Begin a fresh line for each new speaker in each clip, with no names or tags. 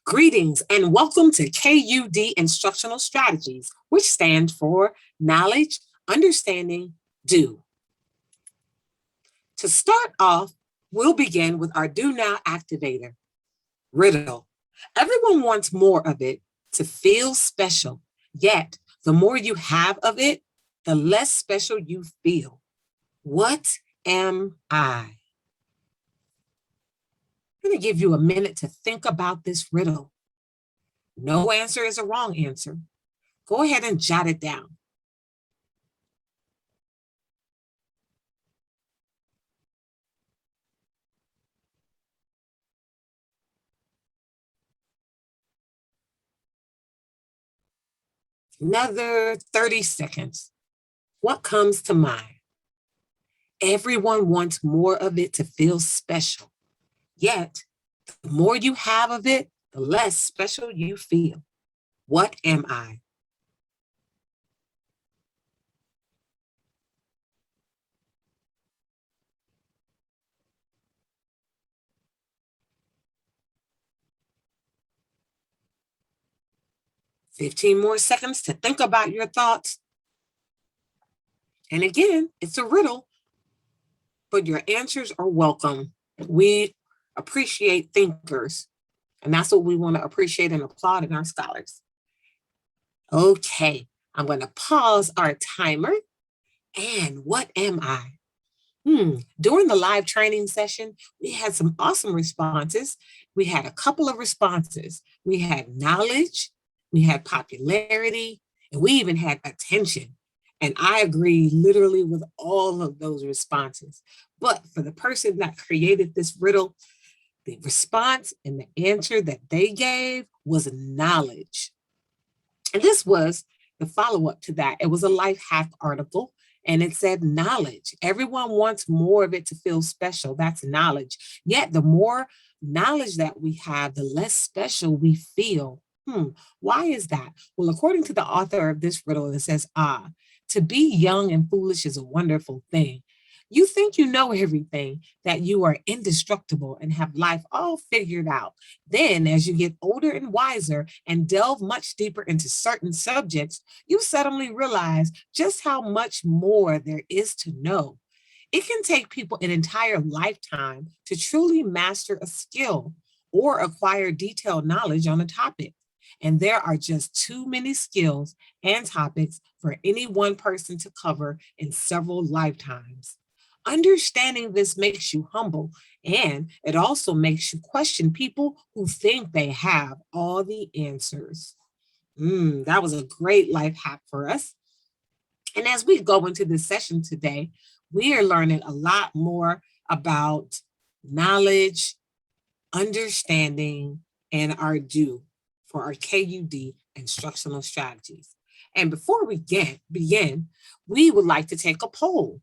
Greetings and welcome to KUD Instructional Strategies, which stand for Knowledge, Understanding, Do. To start off, we'll begin with our Do Now activator, riddle. Everyone wants more of it to feel special, yet the more you have of it, the less special you feel. What am I? I'm going to give you a minute to think about this riddle. No answer is a wrong answer. Go ahead and jot it down. Another 30 seconds. What comes to mind? Everyone wants more of it to feel special. Yet, the more you have of it, the less special you feel. What am I? "15 more seconds to think about your thoughts. And again, it's a riddle, but your answers are welcome. We appreciate thinkers, and that's what we want to appreciate and applaud in our scholars. Okay, I'm going to pause our timer. And what am I? During the live training session, we had some awesome responses. We had a couple of responses. We had knowledge, we had popularity, and we even had attention. And I agree literally with all of those responses. But for the person that created this riddle, the response and the answer that they gave was knowledge. And this was the follow-up to that. It was a life hack article. And it said knowledge. Everyone wants more of it to feel special. That's knowledge. Yet the more knowledge that we have, the less special we feel. Why is that? Well, according to the author of this riddle, it says, to be young and foolish is a wonderful thing. You think you know everything, that you are indestructible and have life all figured out. Then, as you get older and wiser and delve much deeper into certain subjects, you suddenly realize just how much more there is to know. It can take people an entire lifetime to truly master a skill or acquire detailed knowledge on a topic. And there are just too many skills and topics for any one person to cover in several lifetimes. Understanding this makes you humble, and it also makes you question people who think they have all the answers. That was a great life hack for us. And as we go into this session today, we are learning a lot more about knowledge, understanding, and our do for our KUD instructional strategies. And before we begin, we would like to take a poll.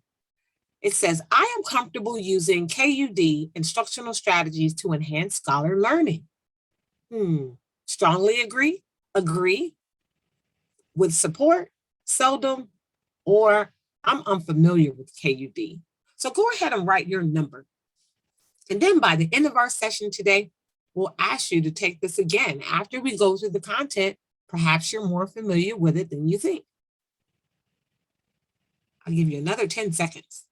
It says, I am comfortable using KUD instructional strategies to enhance scholar learning. Strongly agree, agree, with support, seldom, or I'm unfamiliar with KUD. So go ahead and write your number. And then by the end of our session today, we'll ask you to take this again. After we go through the content, perhaps you're more familiar with it than you think. I'll give you another 10 seconds.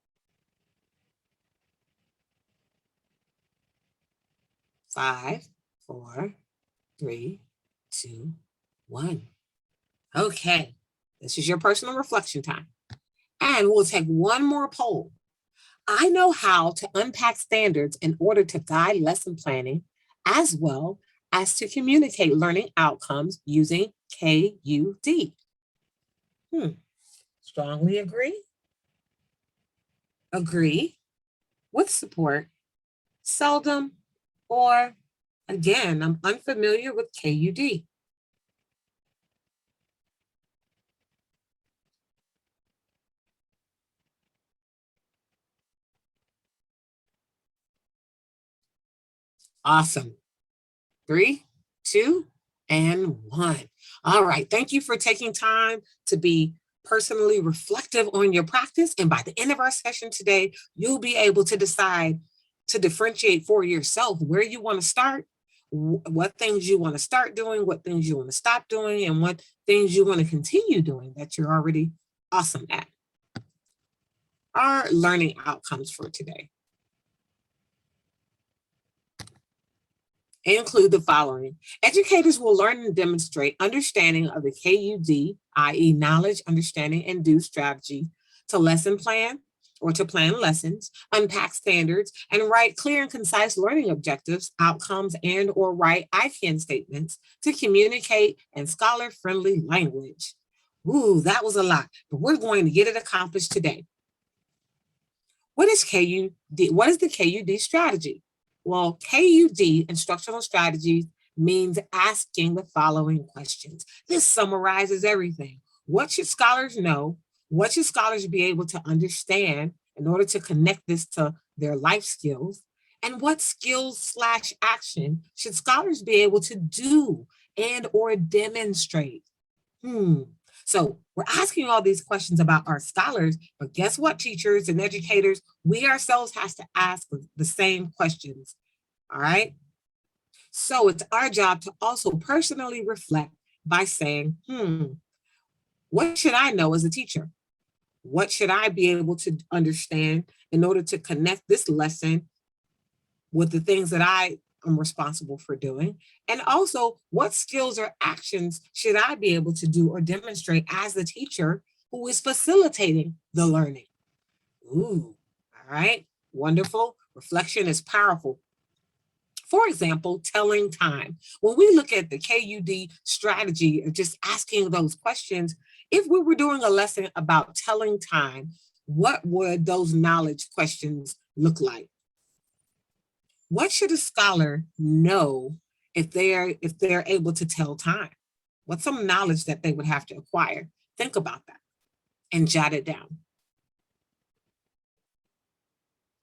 5, 4, 3, 2, 1. Okay, this is your personal reflection time. And we'll take one more poll. I know how to unpack standards in order to guide lesson planning, as well as to communicate learning outcomes using KUD. Strongly agree, agree, with support, seldom, or again, I'm unfamiliar with KUD. Awesome. 3, 2, and 1. All right. Thank you for taking time to be personally reflective on your practice. And by the end of our session today, you'll be able to decide to differentiate for yourself where you want to start, what things you want to start doing, what things you want to stop doing, and what things you want to continue doing that you're already awesome at. Our learning outcomes for today include the following. Educators will learn and demonstrate understanding of the KUD, i.e. knowledge, understanding, and do strategy, to lesson plan or to plan lessons, unpack standards, and write clear and concise learning objectives, outcomes, and or write I can statements to communicate in scholar-friendly language. Ooh, that was a lot, but we're going to get it accomplished today. What is KUD? What is the KUD strategy? Well, KUD, Instructional Strategies, means asking the following questions. This summarizes everything. What should scholars know? What should scholars be able to understand in order to connect this to their life skills? And what skills/action should scholars be able to do and or demonstrate? So we're asking all these questions about our scholars, but guess what, teachers and educators? We ourselves has to ask the same questions, all right? So it's our job to also personally reflect by saying, what should I know as a teacher? What should I be able to understand in order to connect this lesson with the things that I am responsible for doing? And also, what skills or actions should I be able to do or demonstrate as the teacher who is facilitating the learning? Ooh, all right, wonderful. Reflection is powerful. For example, telling time. When we look at the KUD strategy of just asking those questions, if we were doing a lesson about telling time, what would those knowledge questions look like? What should a scholar know if they're able to tell time? What's some knowledge that they would have to acquire? Think about that and jot it down.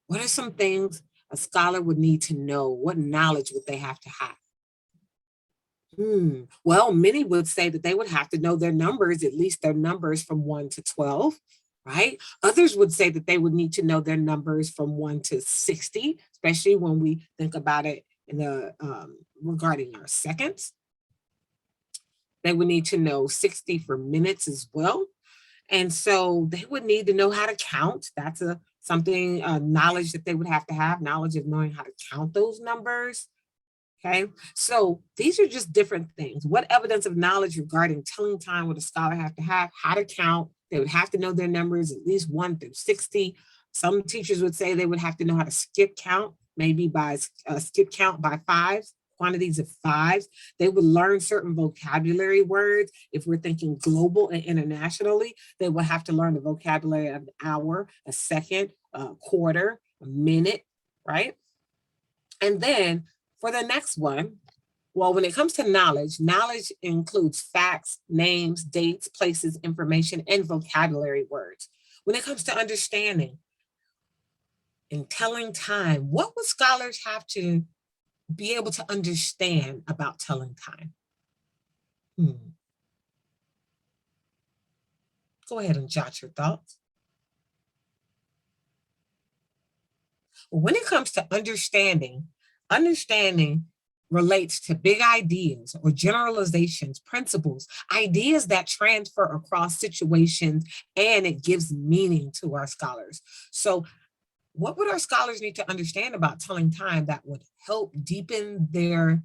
What are some things a scholar would need to know? What knowledge would they have to have? Well, many would say that they would have to know their numbers, at least their numbers from 1 to 12, right? Others would say that they would need to know their numbers from 1 to 60, especially when we think about it in the regarding our seconds. They would need to know 60 for minutes as well. And so they would need to know how to count. That's something knowledge that they would have to have, knowledge of knowing how to count those numbers. Okay, so these are just different things. What evidence of knowledge regarding telling time would a scholar have to have? How to count? They would have to know their numbers, at least 1 through 60. Some teachers would say they would have to know how to skip count, maybe by skip count by fives, quantities of fives. They would learn certain vocabulary words. If we're thinking global and internationally, they would have to learn the vocabulary of an hour, a second, a quarter, a minute, right? And then for the next one, well, when it comes to knowledge, knowledge includes facts, names, dates, places, information, and vocabulary words. When it comes to understanding and telling time, what would scholars have to be able to understand about telling time? Go ahead and jot your thoughts. When it comes to understanding relates to big ideas or generalizations, principles, ideas that transfer across situations, and it gives meaning to our scholars. So what would our scholars need to understand about telling time that would help deepen their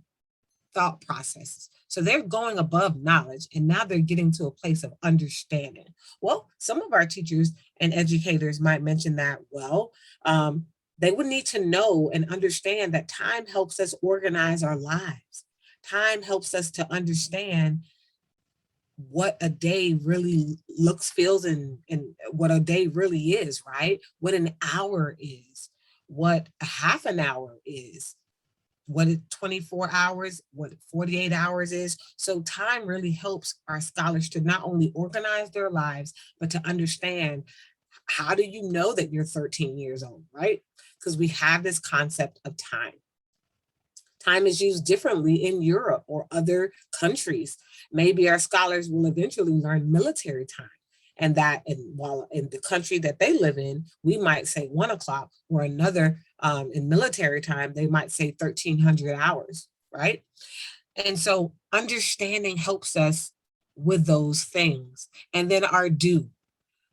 thought processes? So they're going above knowledge, and now they're getting to a place of understanding. Well, some of our teachers and educators might mention that, well, they would need to know and understand that time helps us organize our lives. Time helps us to understand what a day really looks, feels, and what a day really is, right? What an hour is, what a half an hour is, what 24 hours, what 48 hours is. So time really helps our scholars to not only organize their lives, but to understand, how do you know that you're 13 years old, right? Because we have this concept of time. Time is used differently in Europe or other countries. Maybe our scholars will eventually learn military time, and that while in the country that they live in, we might say 1 o'clock, or another in military time, they might say 1300 hours. right? And so understanding helps us with those things. And then our do.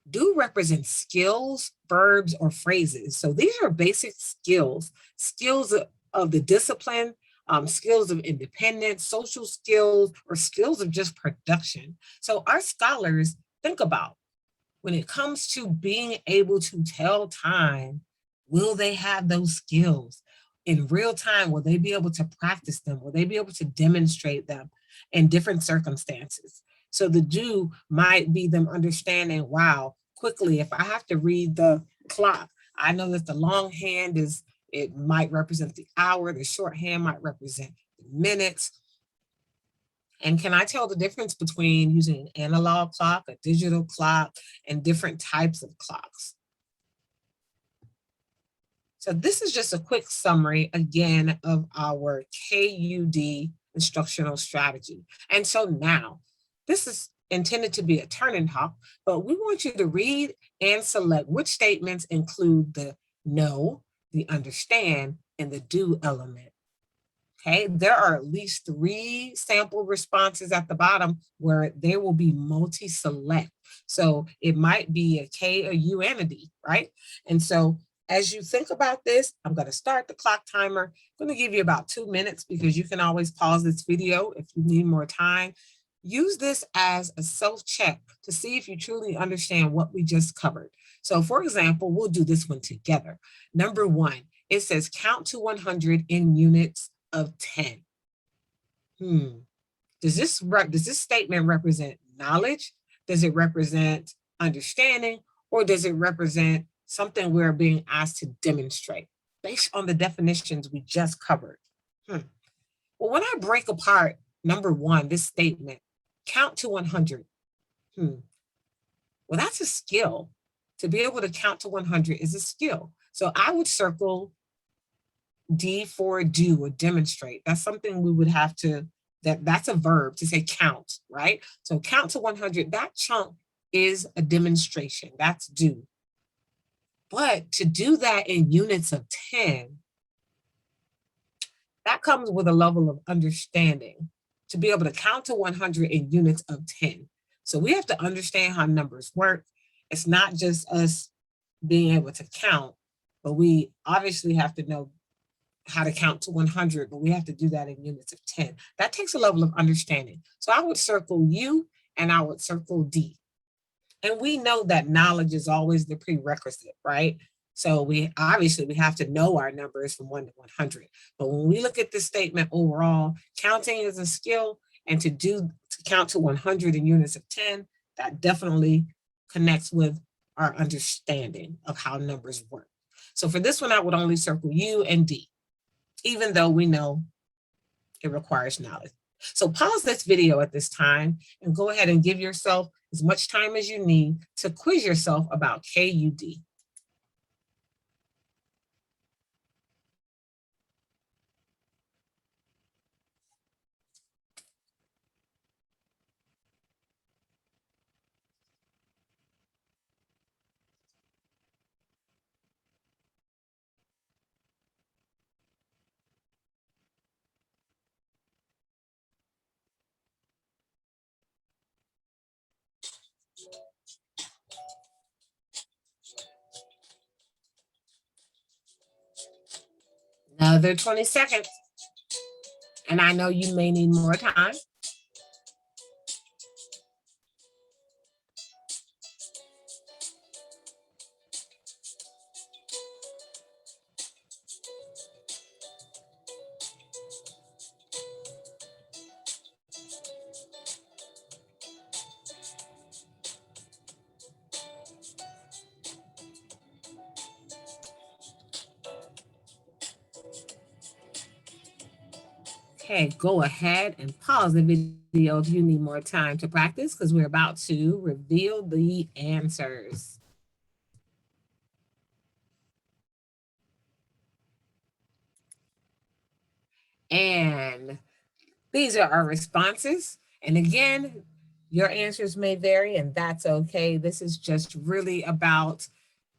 Do represents skills, verbs, or phrases. So these are basic skills, skills of the discipline, skills of independence, social skills, or skills of just production. So our scholars think about when it comes to being able to tell time, will they have those skills? In real time, will they be able to practice them? Will they be able to demonstrate them in different circumstances? So the do might be them understanding, wow, quickly, if I have to read the clock, I know that the long hand is, it might represent the hour, the shorthand might represent the minutes. And can I tell the difference between using an analog clock, a digital clock, and different types of clocks? So this is just a quick summary, again, of our KUD instructional strategy. And so now, this is intended to be a turn and talk, but we want you to read and select which statements include the know, the understand, and the do element. Okay, there are at least 3 sample responses at the bottom where there will be multi-select. So it might be a K, a U, and a D, right? And so as you think about this, I'm going to start the clock timer. I'm going to give you about 2 minutes because you can always pause this video if you need more time. Use this as a self-check to see if you truly understand what we just covered. So for example, we'll do this one together. Number 1, it says count to 100 in units of 10. Does this statement represent knowledge? Does it represent understanding? Or does it represent something we're being asked to demonstrate based on the definitions we just covered? Well, when I break apart number 1, this statement, count to 100. Well, that's a skill. To be able to count to 100 is a skill. So I would circle D for do or demonstrate. That's something we would have to, that's a verb to say count, right? So count to 100, that chunk is a demonstration, that's do. But to do that in units of 10, that comes with a level of understanding to be able to count to 100 in units of 10. So we have to understand how numbers work. It's not just us being able to count, but we obviously have to know how to count to 100, but we have to do that in units of 10. That takes a level of understanding. So I would circle U and I would circle D. And we know that knowledge is always the prerequisite, right? So we obviously we have to know our numbers from 1 to 100. But when we look at this statement overall, counting is a skill, and to count to 100 in units of 10, that definitely connects with our understanding of how numbers work. So for this one, I would only circle U and D, even though we know it requires knowledge. So pause this video at this time and go ahead and give yourself as much time as you need to quiz yourself about KUD. Another 20 seconds. And I know you may need more time. Okay, go ahead and pause the video if you need more time to practice because we're about to reveal the answers. And these are our responses. And again, your answers may vary, and that's okay. This is just really about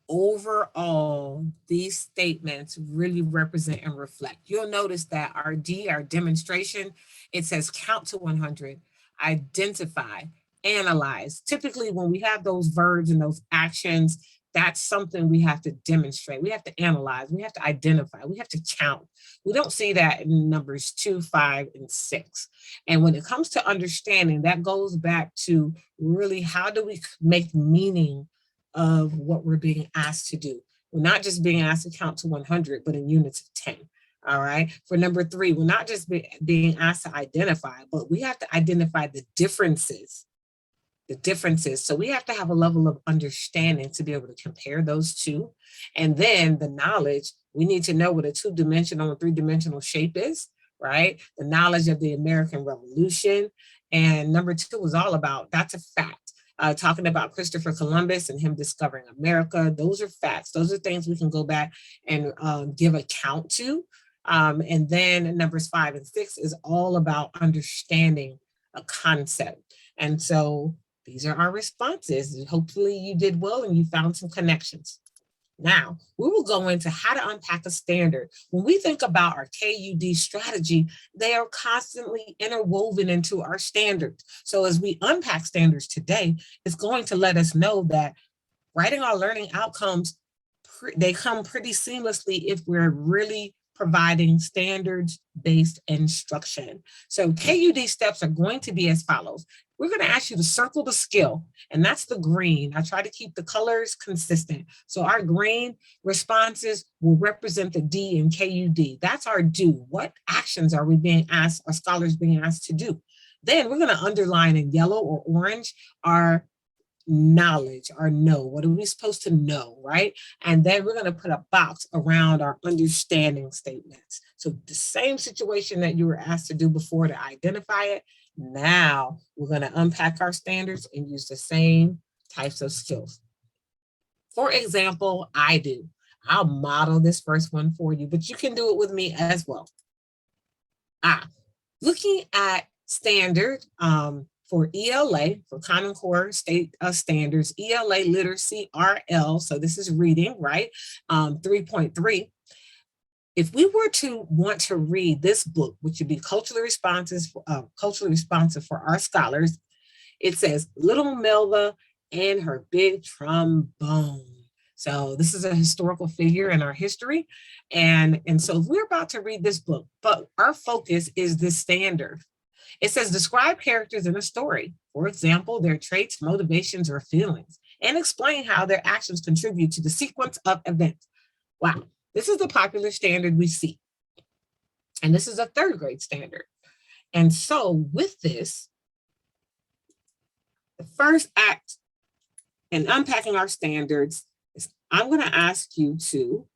overall, these statements really represent and reflect. You'll notice that our D, our demonstration, it says count to 100, identify, analyze. Typically, when we have those verbs and those actions, that's something we have to demonstrate. We have to analyze, we have to identify, we have to count. We don't see that in numbers 2, 5, and 6. And when it comes to understanding, that goes back to really how do we make meaning of what we're being asked to do. We're not just being asked to count to 100, but in units of 10. All right. For number 3, we're not just being asked to identify, but we have to identify the differences. So we have to have a level of understanding to be able to compare those two. And then the knowledge, we need to know what a 2-dimensional and 3-dimensional shape is, right? The knowledge of the American Revolution. And number 2 was all about, that's a fact. Talking about Christopher Columbus and him discovering America. Those are facts. Those are things we can go back and give account to. And then numbers 5 and 6 is all about understanding a concept. And so these are our responses. Hopefully you did well and you found some connections. Now, we will go into how to unpack a standard. When we think about our KUD strategy, they are constantly interwoven into our standards. So as we unpack standards today, it's going to let us know that writing our learning outcomes, they come pretty seamlessly if we're really providing standards-based instruction. So KUD steps are going to be as follows. We're going to ask you to circle the skill, and that's the green. I try to keep the colors consistent. So our green responses will represent the D in KUD. That's our do. What actions are we being asked, our scholars being asked to do? Then we're going to underline in yellow or orange our knowledge, our know. What are we supposed to know, right? And then we're going to put a box around our understanding statements. So the same situation that you were asked to do before to identify it, now we're going to unpack our standards and use the same types of skills. For example, I do. I'll model this first one for you, but you can do it with me as well. Looking at standard for ELA, for Common Core State Standards, ELA Literacy RL, so this is reading, right? 3.3. If we were to want to read this book, which would be culturally responsive for our scholars, it says Little Melva and Her Big Trombone. So this is a historical figure in our history. And so we're about to read this book, but our focus is the standard. It says describe characters in a story. For example, their traits, motivations, or feelings, and explain how their actions contribute to the sequence of events. Wow. This is the popular standard we see. And this is a 3rd grade standard. And so with this, the first act in unpacking our standards is I'm going to ask you to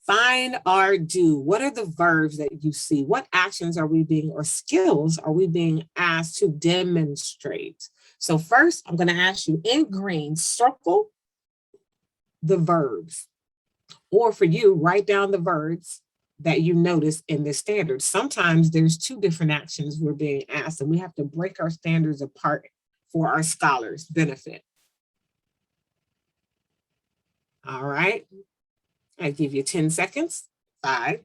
find our do. What are the verbs that you see? What actions are we being, or skills are we being asked to demonstrate? So first, I'm going to ask you in green, circle the verbs. Or for you, write down the verbs that you notice in this standard. Sometimes there's 2 different actions we're being asked, and we have to break our standards apart for our scholars' benefit. All right. I give you 10 seconds. 5,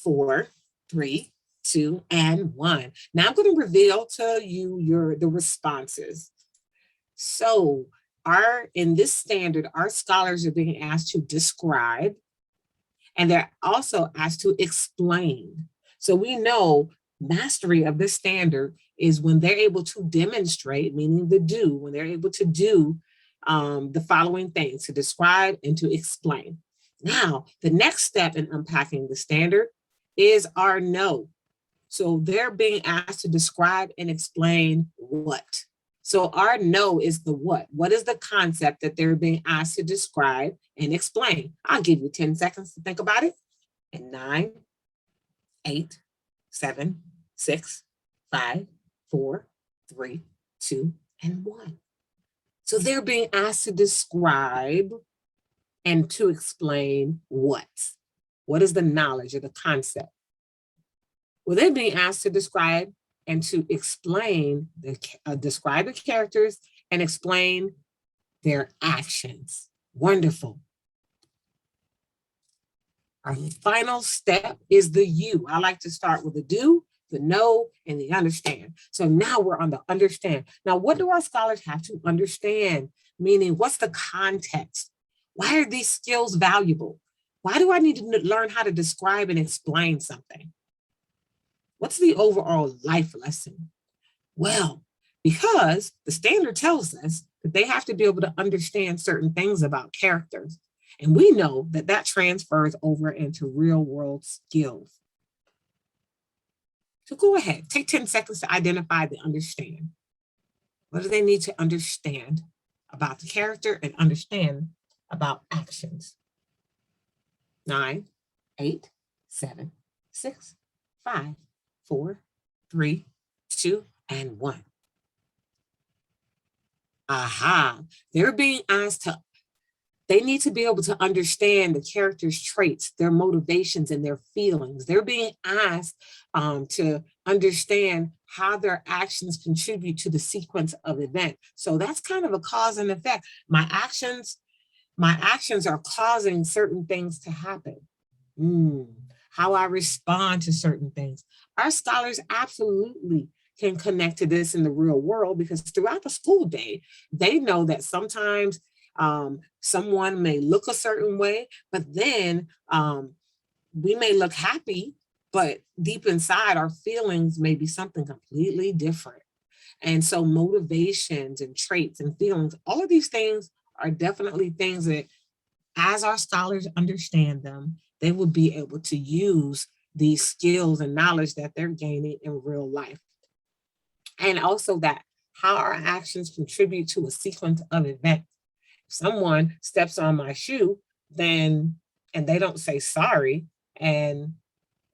4, 3, 2, and 1. Now I'm going to reveal to you the responses. So in this standard, our scholars are being asked to describe, and they're also asked to explain. So we know mastery of this standard is when they're able to demonstrate, meaning the do, when they're able to do the following things, to describe and to explain. Now, the next step in unpacking the standard is our know. So they're being asked to describe and explain what. So our know is the what. What is the concept that they're being asked to describe and explain? I'll give you 10 seconds to think about it. And 9, 8, 7, 6, 5, 4, 3, 2, and 1. So they're being asked to describe and to explain what. What is the knowledge or the concept? Well, they're being asked to describe and to explain, describe the characters and explain their actions. Wonderful. Our final step is the you. I like to start with the do, the know, and the understand. So now we're on the understand. Now, what do our scholars have to understand? Meaning, what's the context? Why are these skills valuable? Why do I need to learn how to describe and explain something? What's the overall life lesson? Well, because the standard tells us that they have to be able to understand certain things about characters. And we know that that transfers over into real world skills. So go ahead, take 10 seconds to identify the understand. What do they need to understand about the character and understand about actions? 9, 8, 7, 6, 5, 4, 3, 2, and 1. Aha, they're being asked to, they need to be able to understand the character's traits, their motivations, and their feelings. They're being asked to understand how their actions contribute to the sequence of events. So that's kind of a cause and effect. My actions are causing certain things to happen. How I respond to certain things. Our scholars absolutely can connect to this in the real world, because throughout the school day, they know that sometimes someone may look a certain way, but then we may look happy, but deep inside our feelings may be something completely different. And so motivations and traits and feelings, all of these things are definitely things that, as our scholars understand them, they will be able to use these skills and knowledge that they're gaining in real life. And also that how our actions contribute to a sequence of events. If someone steps on my shoe, and they don't say sorry, and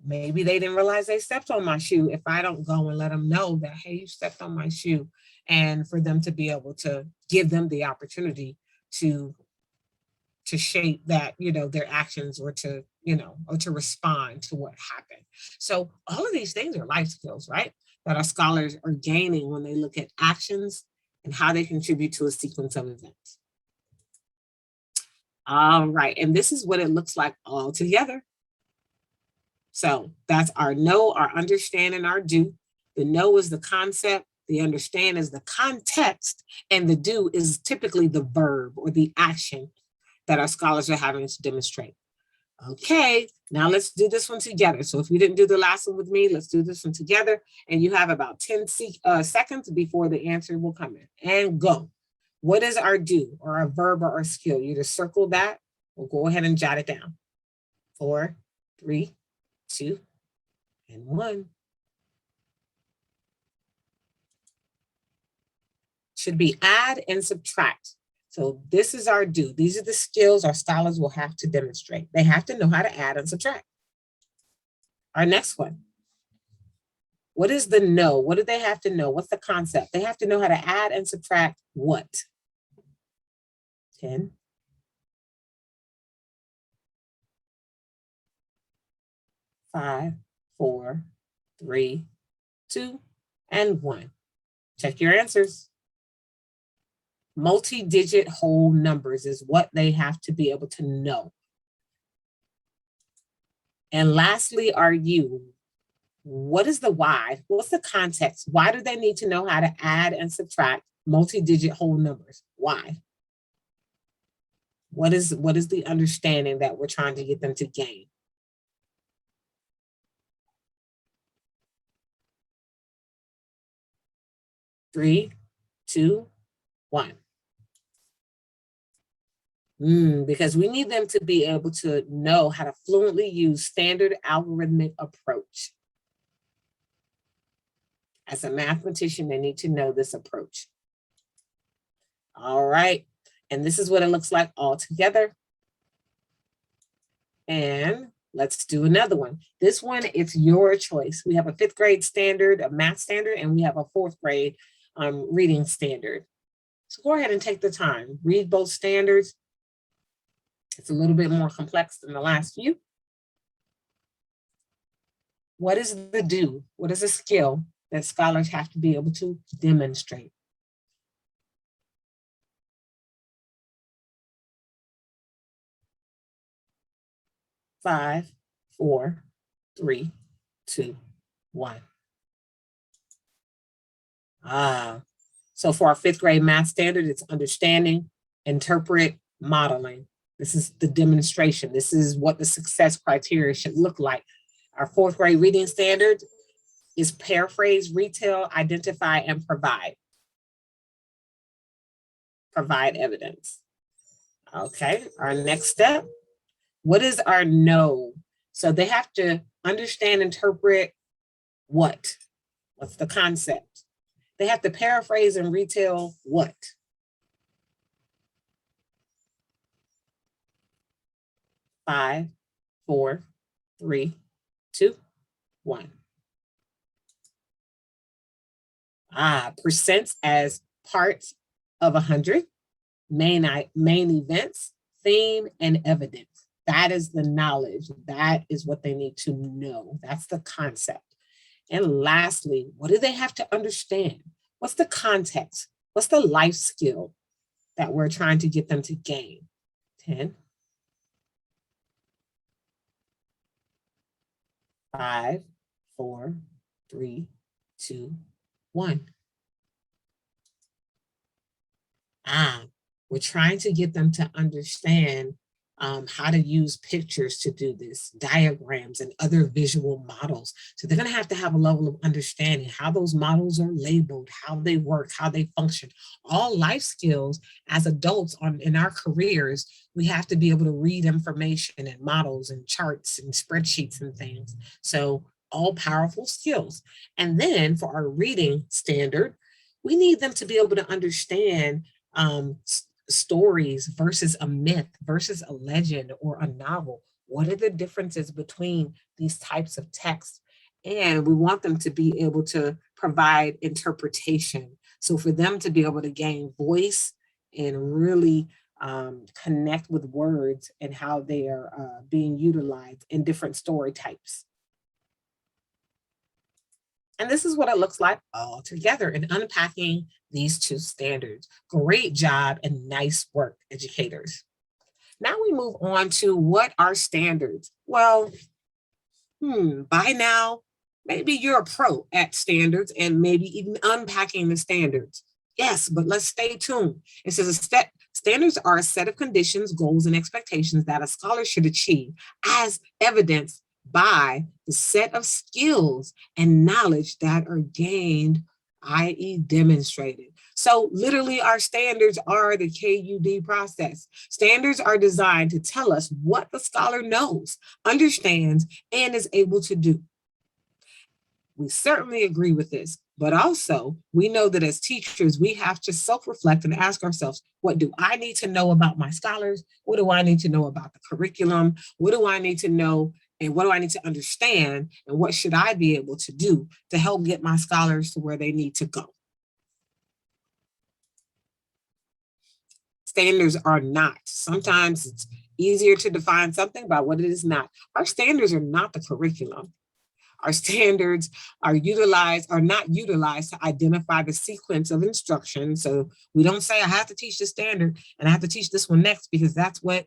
maybe they didn't realize they stepped on my shoe, if I don't go and let them know that, hey, you stepped on my shoe, and for them to be able to give them the opportunity to shape that, their actions, or to, or to respond to what happened. So all of these things are life skills, right? That our scholars are gaining when they look at actions and how they contribute to a sequence of events. All right, and this is what it looks like all together. So that's our know, our understand, and our do. The know is the concept, the understand is the context, and the do is typically the verb or the action that our scholars are having to demonstrate. Okay, now let's do this one together. So if you didn't do the last one with me, let's do this one together. And you have about 10 seconds before the answer will come in. And go. What is our do, or our verb, or our skill? You just circle that, or go ahead and jot it down. 4, 3, 2, and 1. Should be add and subtract. So this is our do. These are the skills our scholars will have to demonstrate. They have to know how to add and subtract. Our next one. What is the know? What do they have to know? What's the concept? They have to know how to add and subtract what? 10. 5, 4, 3, 2, and 1. Check your answers. Multi-digit whole numbers is what they have to be able to know. And lastly, are you? What is the why? What's the context? Why do they need to know how to add and subtract multi-digit whole numbers? Why? What is the understanding that we're trying to get them to gain? Three, two, 1. Because we need them to be able to know how to fluently use standard algorithmic approach. As a mathematician, they need to know this approach. All right. And this is what it looks like all together. And let's do another one. This one, it's your choice. We have a 5th grade standard, a math standard, and we have a 4th grade reading standard. So go ahead and take the time. Read both standards. It's a little bit more complex than the last few. What is the do? What is a skill? that scholars have to be able to demonstrate. Five, four, three, two, one. So for our 5th grade math standard, it's understanding, interpret, modeling. This is the demonstration. This is what the success criteria should look like. Our 4th grade reading standard is paraphrase, retell, identify, and provide. Provide evidence. Okay, our next step. What is our no? So they have to understand, interpret what? What's the concept? They have to paraphrase and retell what? Five, four, three, two, one. Percents as parts of 100, main events, theme, and evidence. That is the knowledge. That is what they need to know. That's the concept. And lastly, what do they have to understand? What's the context? What's the life skill that we're trying to get them to gain? 10, 5, 4, 3, 2, 1. We're trying to get them to understand how to use pictures to do this, diagrams and other visual models. So they're going to have a level of understanding how those models are labeled, how they work, how they function. All life skills as adults in our careers, we have to be able to read information and models and charts and spreadsheets and things. So all powerful skills. And then for our reading standard, we need them to be able to understand stories versus a myth versus a legend or a novel. What are the differences between these types of texts? And we want them to be able to provide interpretation. So for them to be able to gain voice and really connect with words and how they are being utilized in different story types. And this is what it looks like all together in unpacking these 2 standards. Great job and nice work, educators. Now we move on to what are standards? Well, by now, maybe you're a pro at standards and maybe even unpacking the standards. Yes, but let's stay tuned. It says standards are a set of conditions, goals, and expectations that a scholar should achieve as evidenced by the set of skills and knowledge that are gained, i.e. demonstrated. So literally our standards are the KUD process. Standards are designed to tell us what the scholar knows, understands, and is able to do. We certainly agree with this, but also we know that as teachers, we have to self-reflect and ask ourselves, what do I need to know about my scholars? What do I need to know about the curriculum? What do I need to know? And what do I need to understand? And what should I be able to do to help get my scholars to where they need to go? Standards are not. Sometimes it's easier to define something by what it is not. Our standards are not the curriculum. Our standards are not utilized to identify the sequence of instruction. So we don't say I have to teach this standard and I have to teach this one next because that's what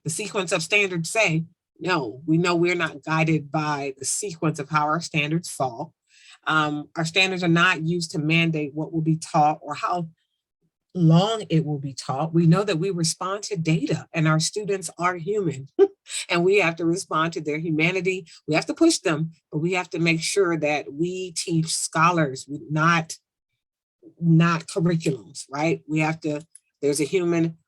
the sequence of standards say. No, we know we're not guided by the sequence of how our standards fall. Our standards are not used to mandate what will be taught or how long it will be taught. We know that we respond to data and our students are human and we have to respond to their humanity. We have to push them, but we have to make sure that we teach scholars, not curriculums, right? We have to, there's a human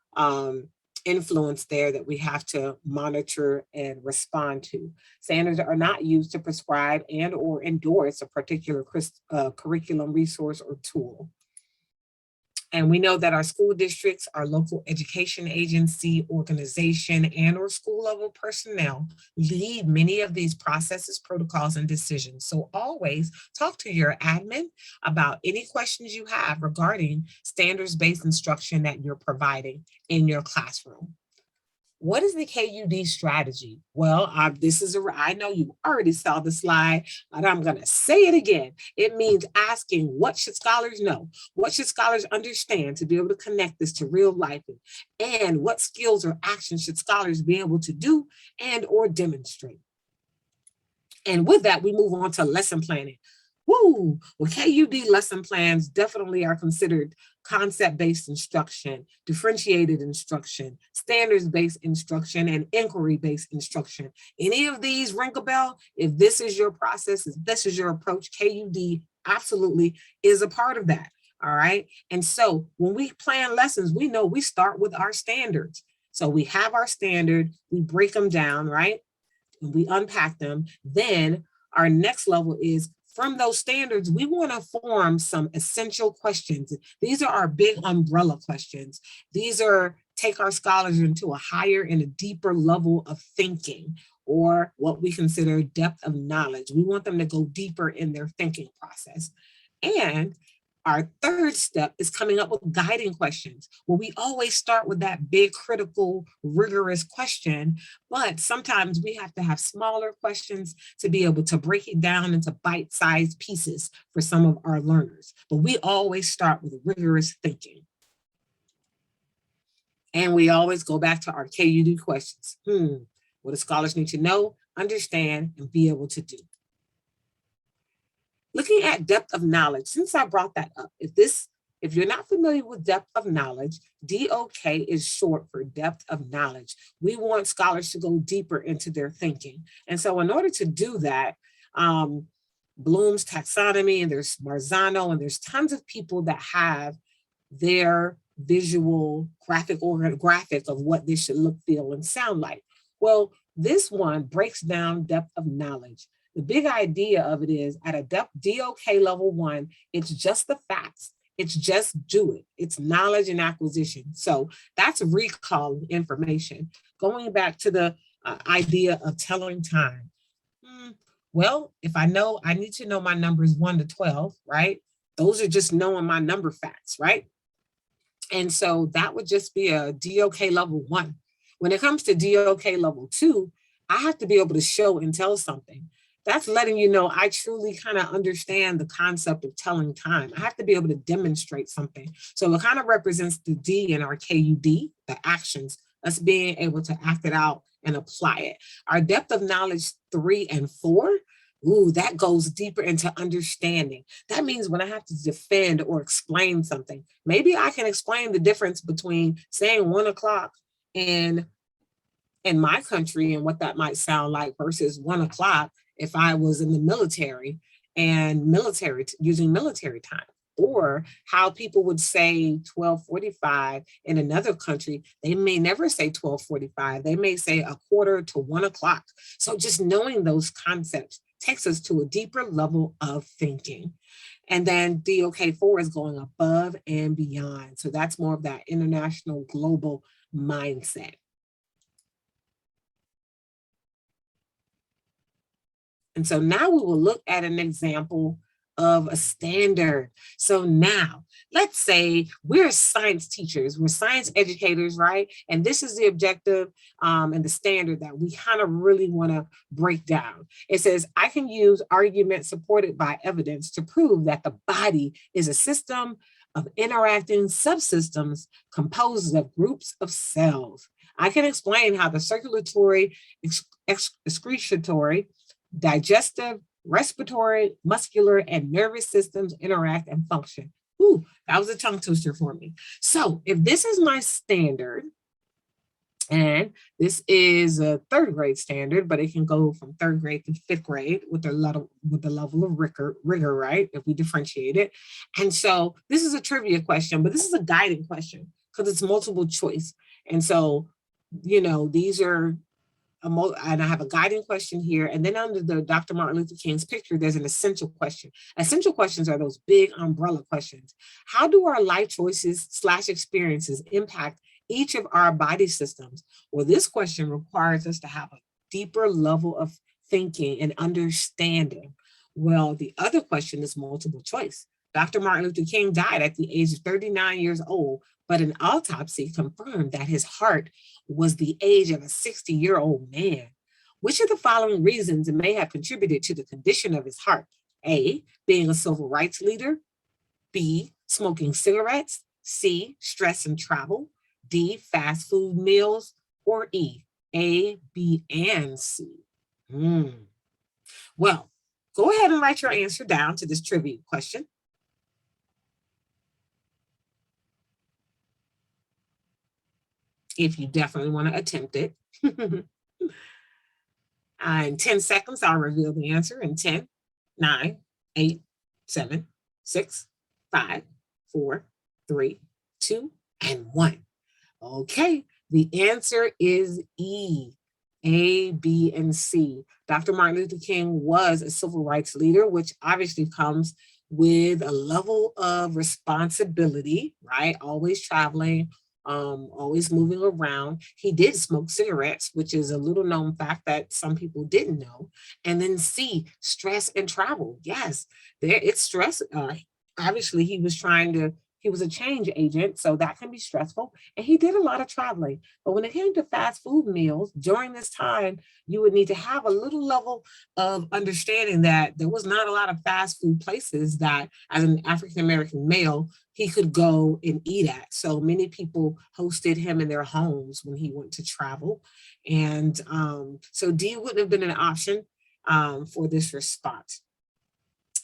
influence there that we have to monitor and respond to. Standards are not used to prescribe and or endorse a particular curriculum, resource, or tool. And we know that our school districts, our local education agency, organization, and or school level personnel lead many of these processes, protocols, and decisions. So always talk to your admin about any questions you have regarding standards-based instruction that you're providing in your classroom. What is the KUD strategy? Well, I know you already saw the slide, but I'm going to say it again. It means asking, what should scholars know? What should scholars understand to be able to connect this to real life? And what skills or actions should scholars be able to do and or demonstrate? And with that, we move on to lesson planning. Woo! Well, KUD lesson plans definitely are considered concept-based instruction, differentiated instruction, standards-based instruction, and inquiry-based instruction. Any of these ring a bell? If this is your process, if this is your approach, KUD absolutely is a part of that. All right. And so when we plan lessons, we know we start with our standards. So we have our standard, we break them down, right? We unpack them. Then our next level is from those standards, we want to form some essential questions. These are our big umbrella questions. These are take our scholars into a higher and a deeper level of thinking, or what we consider depth of knowledge. We want them to go deeper in their thinking process. And our third step is coming up with guiding questions. Well, we always start with that big, critical, rigorous question, but sometimes we have to have smaller questions to be able to break it down into bite-sized pieces for some of our learners. But we always start with rigorous thinking. And we always go back to our KUD questions. What do scholars need to know, understand, and be able to do? Looking at depth of knowledge, since I brought that up, if you're not familiar with depth of knowledge, DOK is short for depth of knowledge. We want scholars to go deeper into their thinking. And so in order to do that, Bloom's taxonomy, and there's Marzano, and there's tons of people that have their visual graphic of what this should look, feel, and sound like. Well, this one breaks down depth of knowledge. The big idea of it is at a DOK level 1, it's just the facts. It's just do it. It's knowledge and acquisition. So that's recall information. Going back to the idea of telling time. Well, if I know, I need to know my numbers 1 to 12, right? Those are just knowing my number facts, right? And so that would just be a DOK level 1. When it comes to DOK level 2, I have to be able to show and tell something. That's letting you know I truly kind of understand the concept of telling time. I have to be able to demonstrate something. So it kind of represents the D in our KUD, the actions, us being able to act it out and apply it. Our depth of knowledge 3 and 4, that goes deeper into understanding. That means when I have to defend or explain something, maybe I can explain the difference between saying 1 o'clock in my country and what that might sound like versus 1 o'clock if I was in the military and using military time, or how people would say 12:45 in another country. They may never say 12:45. They may say 1:45 to 1 o'clock. So just knowing those concepts takes us to a deeper level of thinking. And then DOK 4 is going above and beyond. So that's more of that international global mindset. And so now we will look at an example of a standard. So now, let's say we're science teachers, we're science educators, right? And this is the objective and the standard that we kind of really want to break down. It says, I can use arguments supported by evidence to prove that the body is a system of interacting subsystems composed of groups of cells. I can explain how the circulatory, excretory, digestive, respiratory, muscular, and nervous systems interact and function. That was a tongue twister for me. So if this is my standard, and this is a 3rd grade standard, but it can go from 3rd grade to 5th grade with the level of rigor, right? If we differentiate it. And so this is a trivia question, but this is a guiding question because it's multiple choice. And so, these are and I have a guiding question here. And then under the Dr. Martin Luther King's picture, there's an essential question. Essential questions are those big umbrella questions. How do our life choices / experiences impact each of our body systems? Well, this question requires us to have a deeper level of thinking and understanding. Well, the other question is multiple choice. Dr. Martin Luther King died at the age of 39 years old, but an autopsy confirmed that his heart was the age of a 60-year-old man. Which of the following reasons may have contributed to the condition of his heart? A, being a civil rights leader. B, smoking cigarettes. C, stress and travel. D, fast food meals. Or E, A, B, and C. Well, go ahead and write your answer down to this trivia question. If you definitely want to attempt it. In 10 seconds, I'll reveal the answer in 10, 9, 8, 7, 6, 5, 4, 3, 2, and 1. Okay, the answer is E, A, B, and C. Dr. Martin Luther King was a civil rights leader, which obviously comes with a level of responsibility, right? Always traveling, always moving around. He did smoke cigarettes, which is a little known fact that some people didn't know. And then C, stress and travel. Yes, it's stress. Obviously, he was a change agent, so that can be stressful. And he did a lot of traveling. But when it came to fast food meals, during this time, you would need to have a little level of understanding that there was not a lot of fast food places that, as an African-American male, he could go and eat at. So many people hosted him in their homes when he went to travel. And so D wouldn't have been an option for this response.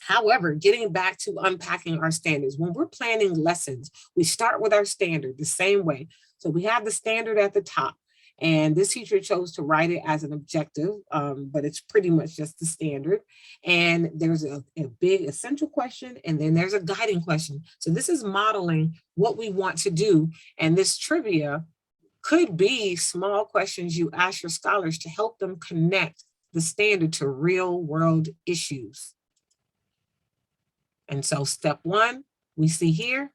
However, getting back to unpacking our standards, when we're planning lessons, we start with our standard the same way. So we have the standard at the top, and this teacher chose to write it as an objective, but it's pretty much just the standard. And there's a big essential question, and then there's a guiding question. So this is modeling what we want to do. And this trivia could be small questions you ask your scholars to help them connect the standard to real world issues. And so step 1, we see here.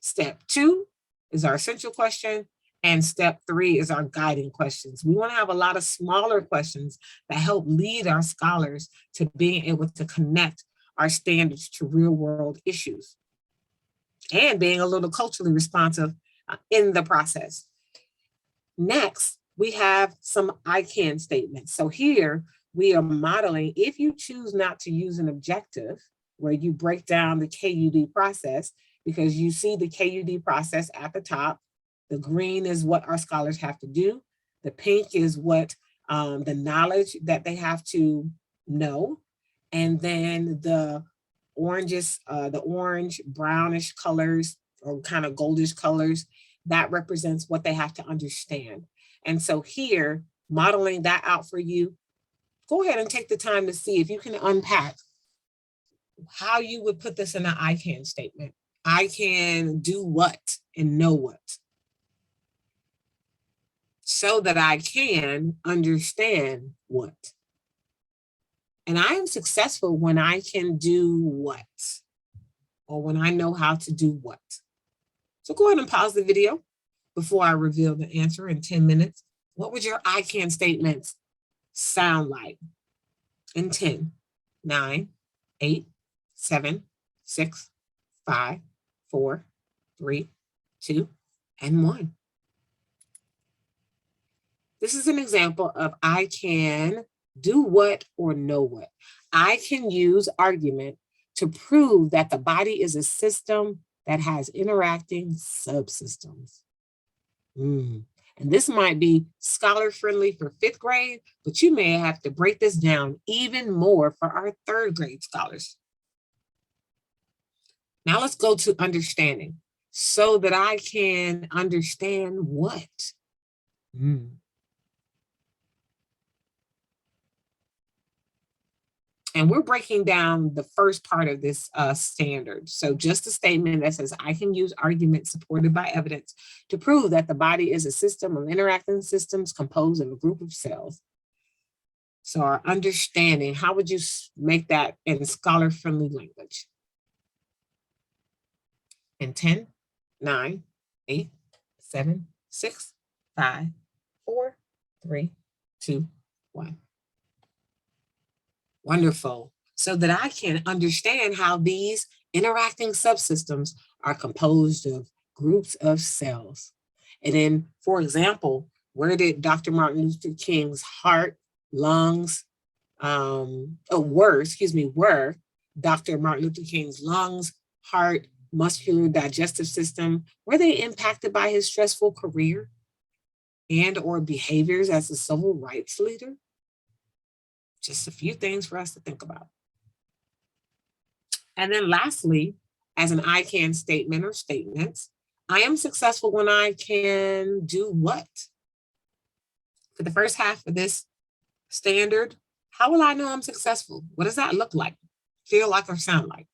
Step 2 is our essential question. And step 3 is our guiding questions. We want to have a lot of smaller questions that help lead our scholars to being able to connect our standards to real world issues and being a little culturally responsive in the process. Next, we have some I can statements. So here we are modeling, if you choose not to use an objective, where you break down the KUD process, because you see the KUD process at the top. The green is what our scholars have to do. The pink is what the knowledge that they have to know. And then the oranges, the orange brownish colors or kind of goldish colors, that represents what they have to understand. And so here, modeling that out for you, go ahead and take the time to see if you can unpack how you would put this in an I can statement. I can do what and know what, so that I can understand what. And I am successful when I can do what, or when I know how to do what. So go ahead and pause the video before I reveal the answer in 10 minutes. What would your I can statements sound like? In 10, 9, 8, 7, 6, 5, 4, 3, 2, and 1. This is an example of I can do what or know what. I can use argument to prove that the body is a system that has interacting subsystems. And this might be scholar-friendly for 5th grade, but you may have to break this down even more for our 3rd grade scholars. Now let's go to understanding, so that I can understand what. And we're breaking down the first part of this standard. So just a statement that says, I can use arguments supported by evidence to prove that the body is a system of interacting systems composed of a group of cells. So our understanding, how would you make that in scholar-friendly language? In 10, 9, 8, 7, 6, 5, 4, 3, 2, 1. Wonderful. So that I can understand how these interacting subsystems are composed of groups of cells. And then, for example, where did Dr. Martin Luther King's heart, lungs, were Dr. Martin Luther King's lungs, heart, muscular, digestive system, were they impacted by his stressful career and or behaviors as a civil rights leader? Just a few things for us to think about. And then lastly, as an I can statement or statements, I am successful when I can do what? For the first half of this standard, how will I know I'm successful? What does that look like, feel like, or sound like?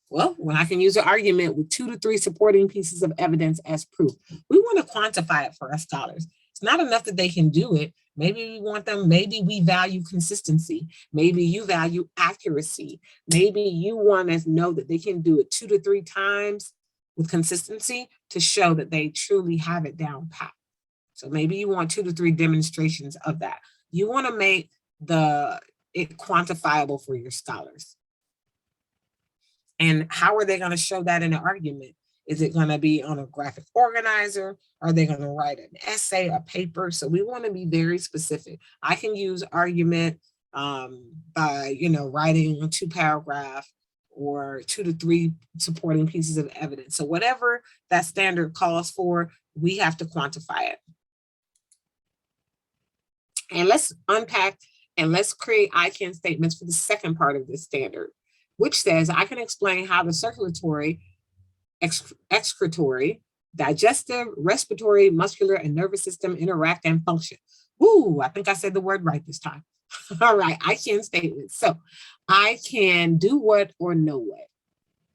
Well, when I can use an argument with 2 to 3 supporting pieces of evidence as proof. We want to quantify it for our scholars. It's not enough that they can do it. Maybe we want them, maybe we value consistency. Maybe you value accuracy. Maybe you want to know that they can do it 2 to 3 times with consistency to show that they truly have it down pat. So maybe you want 2 to 3 demonstrations of that. You want to make it quantifiable for your scholars. And how are they going to show that in an argument? Is it going to be on a graphic organizer? Are they going to write an essay, a paper? So we want to be very specific. I can use argument by, writing a 2-paragraph or 2 to 3 supporting pieces of evidence. So whatever that standard calls for, we have to quantify it. And let's unpack and let's create I can statements for the second part of this standard, which says I can explain how the circulatory, excretory, digestive, respiratory, muscular, and nervous system interact and function. Ooh, I think I said the word right this time. All right, I can statements. So I can do what or know what.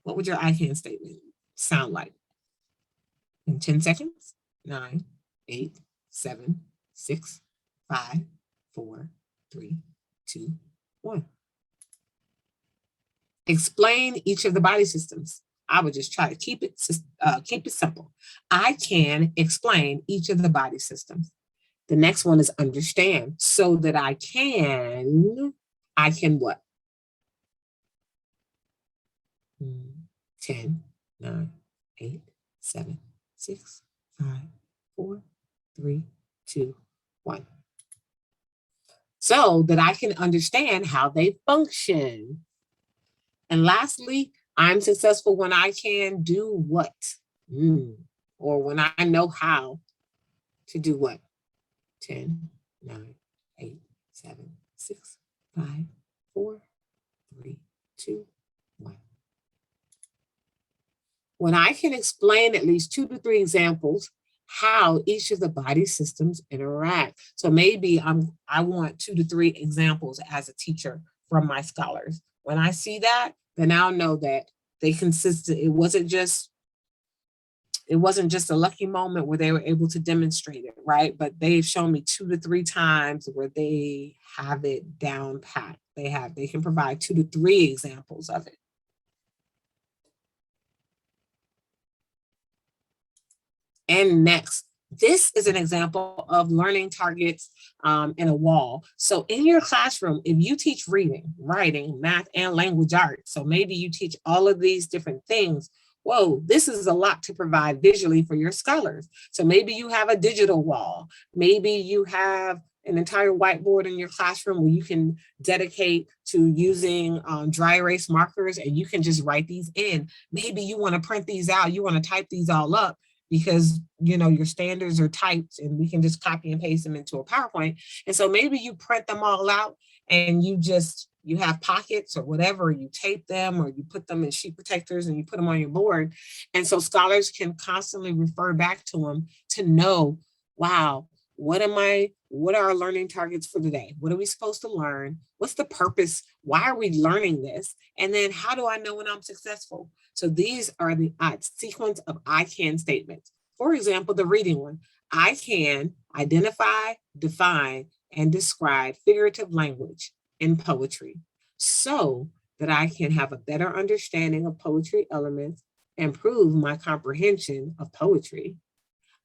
What would your I can statement sound like? In 10 seconds? 9, 8, 7, 6, 5, 4, 3, 2, 1. Explain each of the body systems. I would just try to keep it simple. I can explain each of the body systems. The next one is understand, so that I can what? 10, 9, 8, 7, 6, 5, 4, 3, 2, 1. So that I can understand how they function. And lastly, I'm successful when I can do what? Or when I know how to do what? 10, 9, 8, 7, 6, 5, 4, 3, 2, 1. When I can explain at least 2 to 3 examples how each of the body systems interact. So maybe I want 2 to 3 examples as a teacher from my scholars. When I see that, then I'll know that they consisted. It wasn't just a lucky moment where they were able to demonstrate it, right? But they've shown me 2 to 3 times where they have it down pat. They can provide 2 to 3 examples of it. And next, this is an example of learning targets in a wall. So in your classroom, if you teach reading, writing, math, and language arts, so maybe you teach all of these different things, whoa, this is a lot to provide visually for your scholars. So maybe you have a digital wall. Maybe you have an entire whiteboard in your classroom where you can dedicate to using dry erase markers and you can just write these in. Maybe you want to print these out. You want to type these all up, because your standards are typed and we can just copy and paste them into a PowerPoint. And so maybe you print them all out and you have pockets or whatever, you tape them or you put them in sheet protectors and you put them on your board. And so scholars can constantly refer back to them to know, wow, what are our learning targets for today? What are we supposed to learn? What's the purpose? Why are we learning this? And then how do I know when I'm successful? So these are the sequence of I can statements. For example, the reading one, I can identify, define, and describe figurative language in poetry so that I can have a better understanding of poetry elements and improve my comprehension of poetry.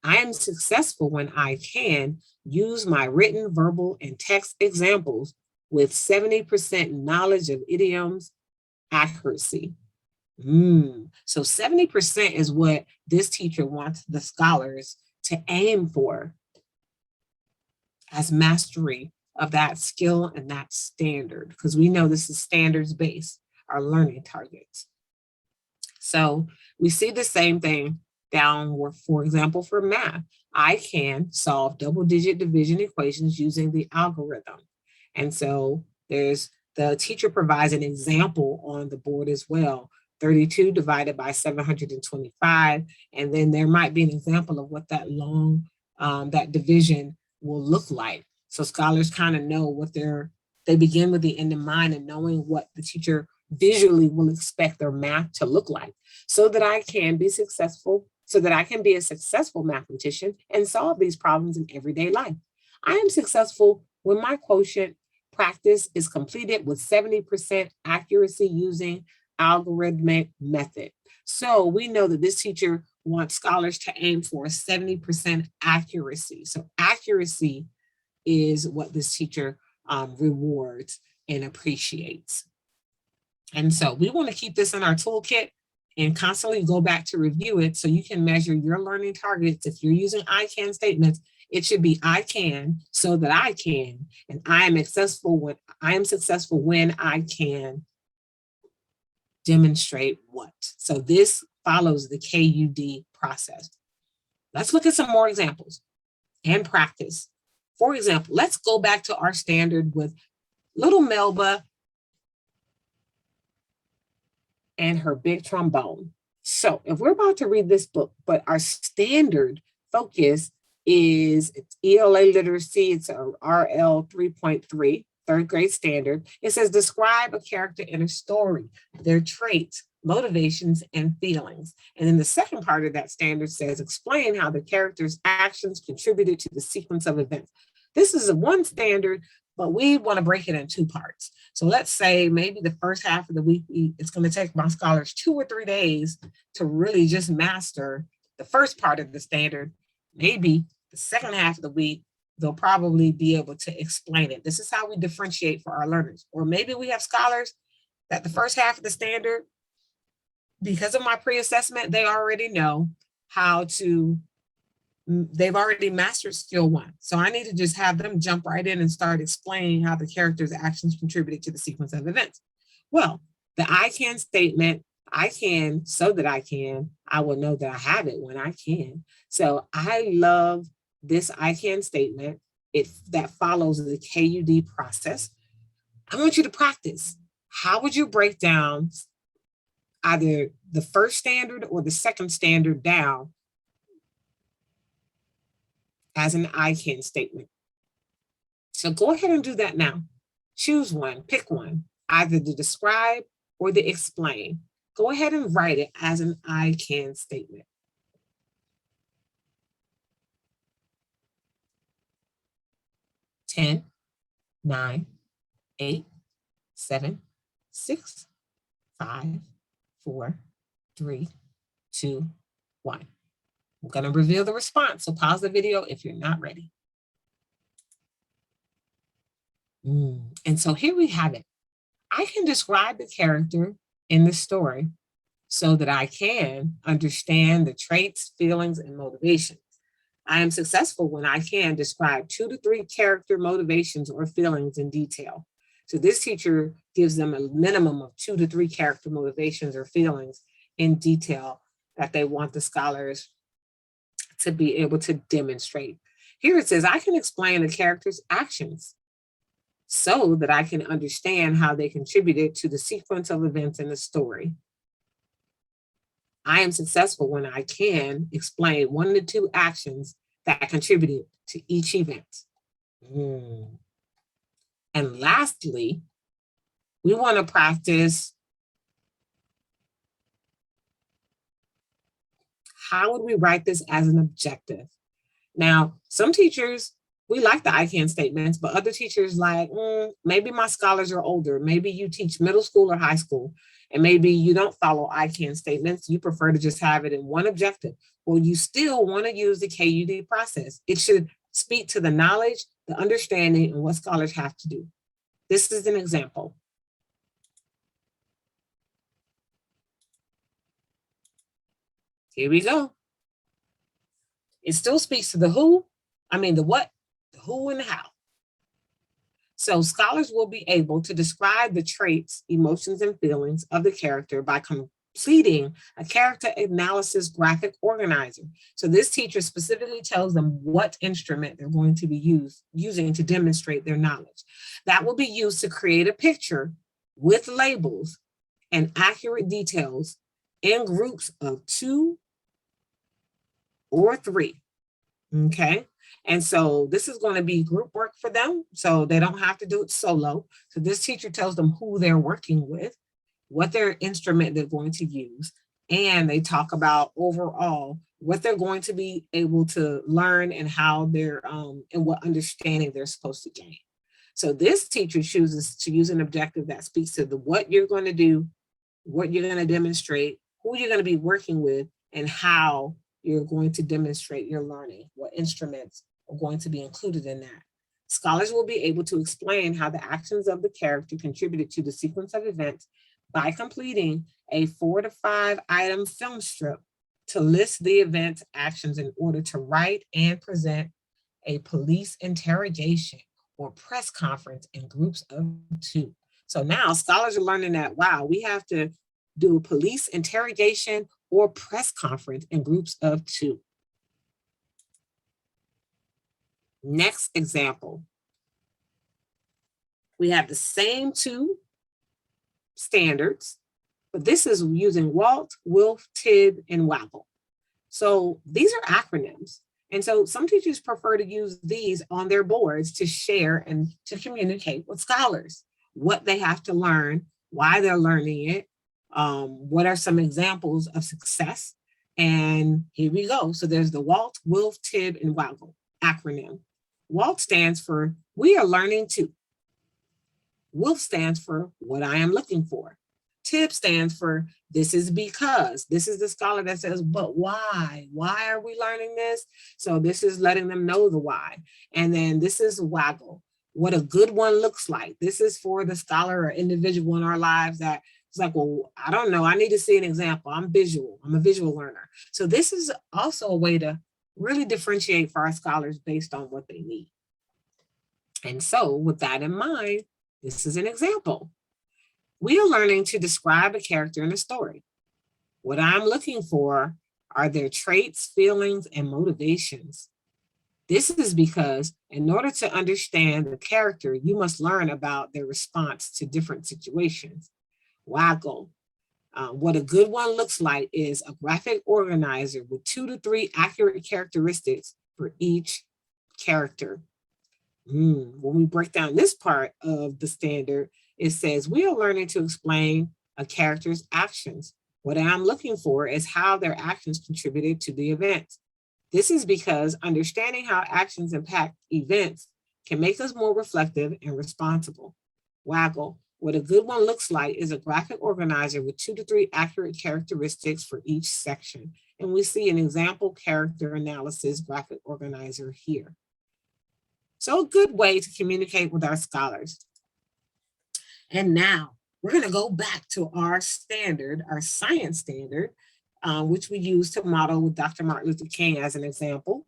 I am successful when I can use my written, verbal, and text examples with 70% knowledge of idioms accuracy. So 70% is what this teacher wants the scholars to aim for as mastery of that skill and that standard, because we know this is standards based, our learning targets. So we see the same thing down, for example, for math. I can solve double-digit division equations using the algorithm. And so the teacher provides an example on the board as well. 32 divided by 725. And then there might be an example of what that that division will look like. So scholars kind of know what they begin with the end in mind and knowing what the teacher visually will expect their math to look like, so that I can be successful, so that I can be a successful mathematician and solve these problems in everyday life. I am successful when my quotient practice is completed with 70% accuracy using algorithmic method. So we know that this teacher wants scholars to aim for 70% accuracy. So accuracy is what this teacher rewards and appreciates. And so we want to keep this in our toolkit and constantly go back to review it so you can measure your learning targets. If you're using I can statements, it should be I can so that I can, and I am successful when I can demonstrate what. So this follows the KUD process. Let's look at some more examples and practice. For example, let's go back to our standard with little Melba and her big trombone. So if we're about to read this book, but our standard focus is it's ELA literacy, it's a RL 3.3, third grade standard. It says describe a character in a story, their traits, motivations, and feelings. And then the second part of that standard says explain how the character's actions contributed to the sequence of events. This is one standard, but we want to break it in two parts. So let's say maybe the first half of the week, it's going to take my scholars 2 or 3 days to really just master the first part of the standard. Maybe the second half of the week, they'll probably be able to explain it. This is how we differentiate for our learners. Or maybe we have scholars that the first half of the standard, because of my pre-assessment, they already know how to, they've already mastered skill 1. So I need to just have them jump right in and start explaining how the character's actions contributed to the sequence of events. Well, the I can statement, I can so that I will know that I have it when I can. So I love this I can statement. That follows the KUD process. I want you to practice. How would you break down either the first standard or the second standard down as an I can statement? So go ahead and do that now. Choose one, pick one, either the describe or the explain. Go ahead and write it as an I can statement. Ten, 9, 8, 7, 6, 5, 4, 3, 2, 1. I'm going to reveal the response, so pause the video if you're not ready. And so here we have it. I can describe the character in the story so that I can understand the traits, feelings, and motivations. I am successful when I can describe 2 to 3 character motivations or feelings in detail. So this teacher gives them a minimum of 2 to 3 character motivations or feelings in detail that they want the scholars to be able to demonstrate. Here it says, I can explain the character's actions so that I can understand how they contributed to the sequence of events in the story. I am successful when I can explain 1 to 2 actions that contributed to each event. And lastly, we want to practice how would we write this as an objective? Now, some teachers, we like the I can statements, but other teachers like, maybe my scholars are older. Maybe you teach middle school or high school, and maybe you don't follow I can statements. You prefer to just have it in one objective. Well, you still want to use the KUD process. It should speak to the knowledge, the understanding, and what scholars have to do. This is an example. Here we go. It still speaks to the the what, the who, and the how. So scholars will be able to describe the traits, emotions, and feelings of the character by completing a character analysis graphic organizer. So this teacher specifically tells them what instrument they're going to be using to demonstrate their knowledge. That will be used to create a picture with labels and accurate details in groups of 2 or 3. Okay. And so this is going to be group work for them. So they don't have to do it solo. So this teacher tells them who they're working with, what their instrument they're going to use, and they talk about overall what they're going to be able to learn and how they're and what understanding they're supposed to gain. So this teacher chooses to use an objective that speaks to the what you're going to do, what you're going to demonstrate, who you're going to be working with, and how you're going to demonstrate your learning, what instruments are going to be included in that. Scholars will be able to explain how the actions of the character contributed to the sequence of events by completing a 4 to 5 item film strip to list the event's actions in order to write and present a police interrogation or press conference in groups of 2. So now scholars are learning that, wow, we have to do a police interrogation or press conference in groups of 2. Next example. We have the same 2 standards, but this is using WALT, WILF, TIB, and WAGGLE. So these are acronyms. And so some teachers prefer to use these on their boards to share and to communicate with scholars what they have to learn, why they're learning it, what are some examples of success. And here we go. So there's the WALT, WILF, TIB, and WAGGLE acronym. WALT stands for we are learning to. WILF stands for what I am looking for. TIB stands for this is because. This is the scholar that says, but why? Why are we learning this? So this is letting them know the why. And then this is WAGGLE, what a good one looks like. This is for the scholar or individual in our lives that it's like, well, I don't know. I need to see an example. I'm visual. I'm a visual learner. So this is also a way to really differentiate for our scholars based on what they need. And so with that in mind, this is an example. We are learning to describe a character in a story. What I'm looking for are their traits, feelings, and motivations. This is because in order to understand the character, you must learn about their response to different situations. WAGGLE. What a good one looks like is a graphic organizer with 2 to 3 accurate characteristics for each character. When we break down this part of the standard, it says we are learning to explain a character's actions. What I'm looking for is how their actions contributed to the event. This is because understanding how actions impact events can make us more reflective and responsible. WAGGLE. What a good one looks like is a graphic organizer with 2 to 3 accurate characteristics for each section. And we see an example character analysis graphic organizer here. So a good way to communicate with our scholars. And now we're going to go back to our standard, our science standard, which we use to model with Dr. Martin Luther King as an example.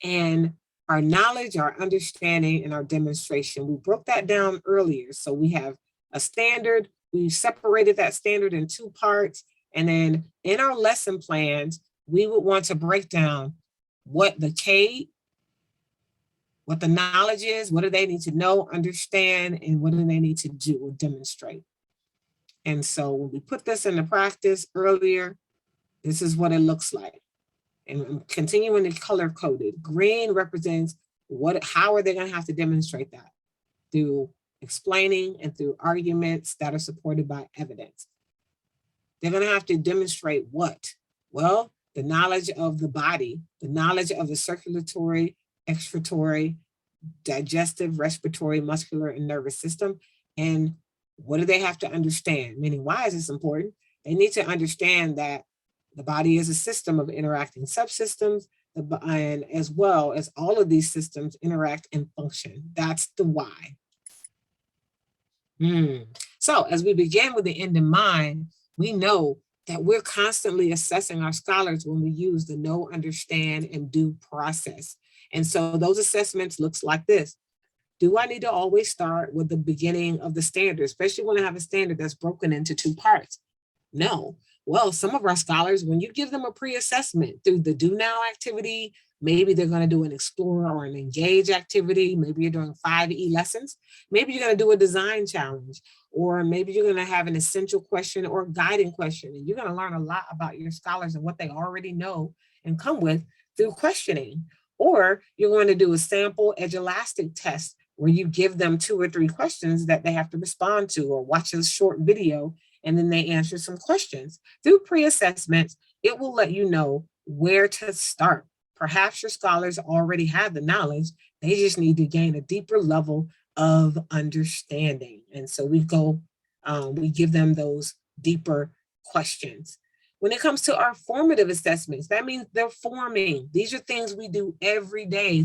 And our knowledge, our understanding, and our demonstration, we broke that down earlier. So we have a standard, we separated that standard in 2 parts. And then in our lesson plans, we would want to break down what the K, what the knowledge is, what do they need to know, understand, and what do they need to do or demonstrate. And so when we put this into practice earlier, this is what it looks like. And I'm continuing to color coded. Green represents how are they going to have to demonstrate that? Through explaining and through arguments that are supported by evidence. They're going to have to demonstrate what? Well, the knowledge of the body, the knowledge of the circulatory, excretory, digestive, respiratory, muscular, and nervous system. And what do they have to understand? Meaning, why is this important? They need to understand that the body is a system of interacting subsystems, and as well as all of these systems interact and function. That's the why. So as we begin with the end in mind, we know that we're constantly assessing our scholars when we use the know, understand, and do process. And so those assessments looks like this. Do I need to always start with the beginning of the standard, especially when I have a standard that's broken into two parts? No. Well, some of our scholars, when you give them a pre-assessment through the do now activity, maybe they're going to do an explore or an engage activity. Maybe you're doing 5E lessons. Maybe you're going to do a design challenge, or maybe you're going to have an essential question or guiding question. And you're going to learn a lot about your scholars and what they already know and come with through questioning. Or you're going to do a sample Edulastic test where you give them 2 or 3 questions that they have to respond to, or watch a short video and then they answer some questions. Through pre-assessments, it will let you know where to start. Perhaps your scholars already have the knowledge, they just need to gain a deeper level of understanding. And so we give them those deeper questions. When it comes to our formative assessments, that means they're forming. These are things we do every day.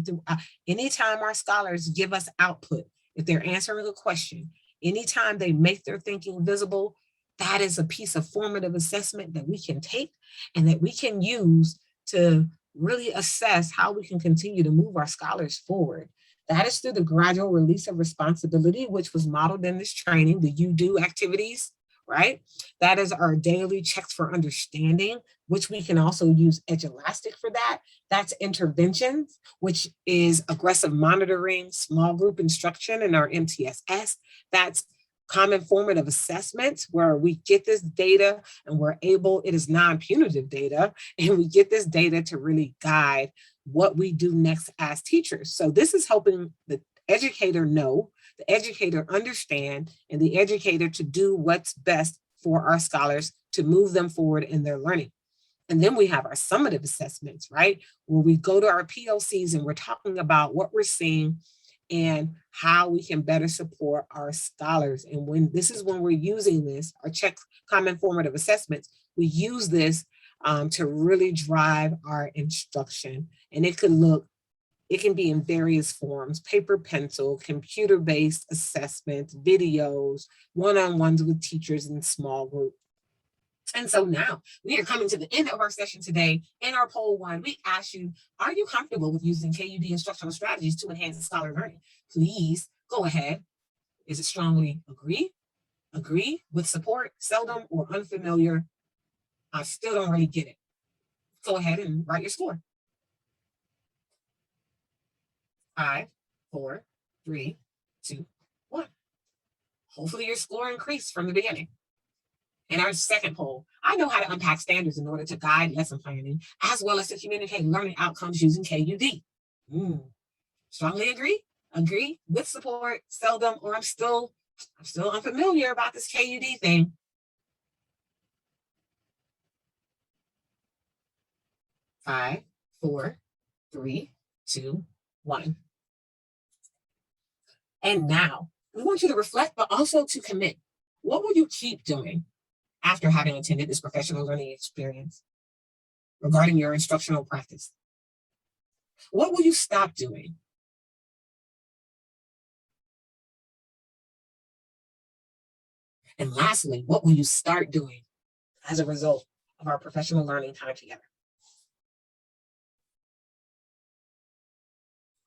Anytime our scholars give us output, if they're answering a question, anytime they make their thinking visible, that is a piece of formative assessment that we can take and that we can use to really assess how we can continue to move our scholars forward. That is through the gradual release of responsibility, which was modeled in this training, the you-do activities, right? That is our daily checks for understanding, which we can also use Edulastic for that. That's interventions, which is aggressive monitoring, small group instruction in our MTSS. That's common formative assessments, where we get this data and we're able, it is non-punitive data, and we get this data to really guide what we do next as teachers. So this is helping the educator know, the educator understand, and the educator to do what's best for our scholars to move them forward in their learning. And then we have our summative assessments, right? Where we go to our POCs and we're talking about what we're seeing and how we can better support our scholars. And when we're using this, our check common formative assessments, we use this to really drive our instruction. And it can be in various forms: paper, pencil, computer-based assessments, videos, one-on-ones with teachers in small groups. And so now we are coming to the end of our session today. In our poll 1, we asked you, are you comfortable with using KUD instructional strategies to enhance scholar learning? Please go ahead. Is it strongly agree, with support, seldom, or unfamiliar? I still don't really get it. Go ahead and write your score. 5, 4, 3, 2, 1. Hopefully your score increased from the beginning. In our second poll, I know how to unpack standards in order to guide lesson planning, as well as to communicate learning outcomes using KUD. Strongly agree, with support, seldom, or I'm still unfamiliar about this KUD thing. 5, 4, 3, 2, 1. And now we want you to reflect, but also to commit. What will you keep doing after having attended this professional learning experience regarding your instructional practice? What will you stop doing? And lastly, what will you start doing as a result of our professional learning time together?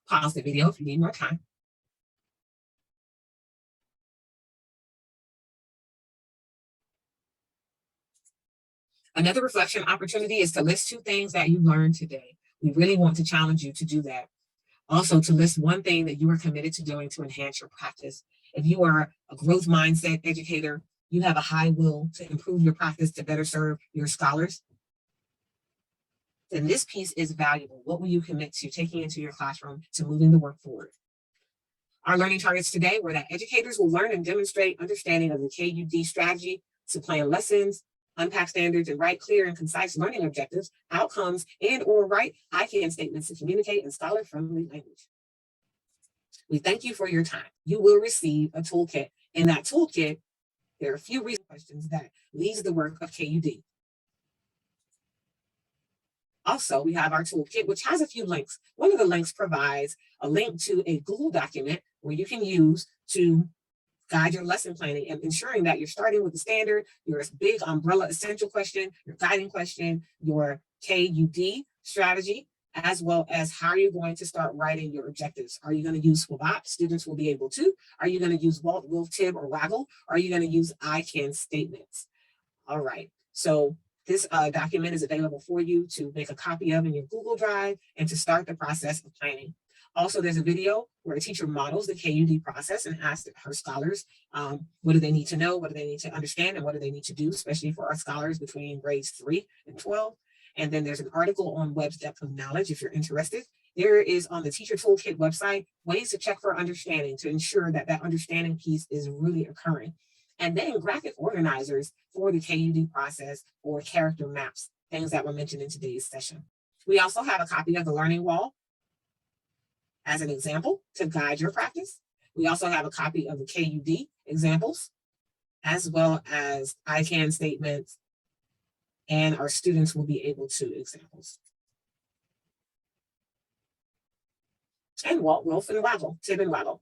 Pause the video if you need more time. Another reflection opportunity is to list 2 things that you learned today. We really want to challenge you to do that. Also, to list 1 thing that you are committed to doing to enhance your practice. If you are a growth mindset educator, you have a high will to improve your practice to better serve your scholars, then this piece is valuable. What will you commit to taking into your classroom to moving the work forward? Our learning targets today were that educators will learn and demonstrate understanding of the KUD strategy to plan lessons, unpack standards, and write clear and concise learning objectives, outcomes, and/or write I-can statements to communicate in scholar-friendly language. We thank you for your time. You will receive a toolkit. In that toolkit, there are a few reason questions that leads the work of KUD. Also, we have our toolkit, which has a few links. One of the links provides a link to a Google document where you can use to guide your lesson planning and ensuring that you're starting with the standard, your big umbrella essential question, your guiding question, your KUD strategy, as well as how you're going to start writing your objectives. Are you going to use SWOT? Students will be able to. Are you going to use WALT, will, TIB, or WAGGLE? Or are you going to use I can statements? All right. So this document is available for you to make a copy of in your Google Drive and to start the process of planning. Also, there's a video where a teacher models the KUD process and asks her scholars, what do they need to know, what do they need to understand, and what do they need to do, especially for our scholars between grades 3 and 12. And then there's an article on Webb's Depth of Knowledge if you're interested. There is on the Teacher Toolkit website ways to check for understanding to ensure that that understanding piece is really occurring. And then graphic organizers for the KUD process or character maps, things that were mentioned in today's session. We also have a copy of the Learning Wall as an example to guide your practice. We also have a copy of the KUD examples, as well as I can statements, and our students will be able to examples. And WALT, WILF, and WAGGLE, TIB and WAGGLE.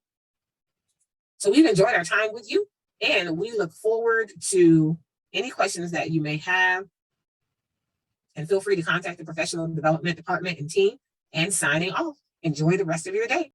So we've enjoyed our time with you, and we look forward to any questions that you may have. And feel free to contact the Professional Development Department and team. And signing off. Enjoy the rest of your day.